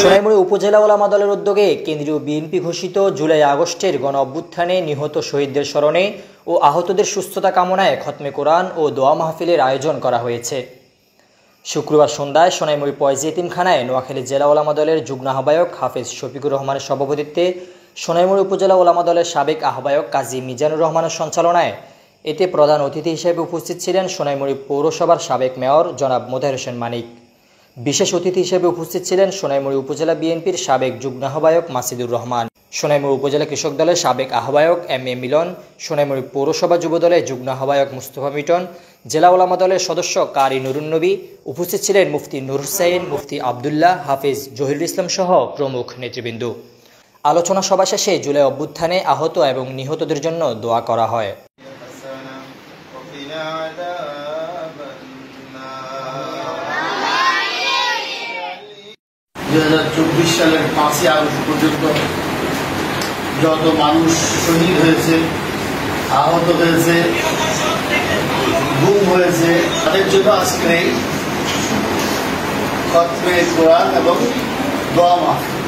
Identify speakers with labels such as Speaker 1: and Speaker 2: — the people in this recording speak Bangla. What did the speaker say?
Speaker 1: সোনাইমুড়ি উপজেলা ওলামা দলের উদ্যোগে কেন্দ্রীয় বিএনপি ঘোষিত জুলাই আগস্টের গণ অভ্যুত্থানে নিহত শহীদদের স্মরণে ও আহতদের সুস্থতা কামনায় খতমে কোরআন ও দোয়া মাহফিলের আয়োজন করা হয়েছে। শুক্রবার সন্ধ্যায় সোনাইমুড়ি পয়েজ এতিমখানায় নোয়াখালী জেলা ওলামা দলের যুগ্ম আহ্বায়ক হাফেজ শফিকুর রহমানের সভাপতিত্বে সোনাইমুড়ি উপজেলা ওলামা দলের সাবেক আহ্বায়ক কাজী মিজানুর রহমানের সঞ্চালনায় এতে প্রধান অতিথি হিসেবে উপস্থিত ছিলেন সোনাইমুড়ি পৌরসভার সাবেক মেয়র জনাব মোতাহের হোসেন মানিক। বিশেষ অতিথি হিসেবে উপস্থিত ছিলেন সোনাইমুড়ি উপজেলা বিএনপির সাবেক যুগ্ম আহ্বায়ক মাসিদুর রহমান, সোনাইমুড়ি উপজেলা কৃষক দলের সাবেক আহ্বায়ক এম.এ. মিলন, সোনাইমুড়ি পৌরসভা যুব দলের যুগ্ম আহ্বায়ক মুস্তফা মিটন, জেলা ওলামা দলের সদস্য কারি নুরুন নবী। উপস্থিত ছিলেন মুফতি নূর হুসাইন, মুফতি আবদুল্লাহ, হাফিজ জহিরুল ইসলাম সহ প্রমুখ নেতৃবৃন্দ। আলোচনা সভা শেষে জুলাই অভ্যুত্থানে আহত এবং নিহতদের জন্য দোয়া করা হয়।
Speaker 2: 2024 সালের 5ই আগস্ট পর্যন্ত যত মানুষ শহীদ হয়েছে, আহত হয়েছে, গুম হয়েছে, তাদের জন্য আজকে খতমে কোরআন এবং দোয়া মাহফিল।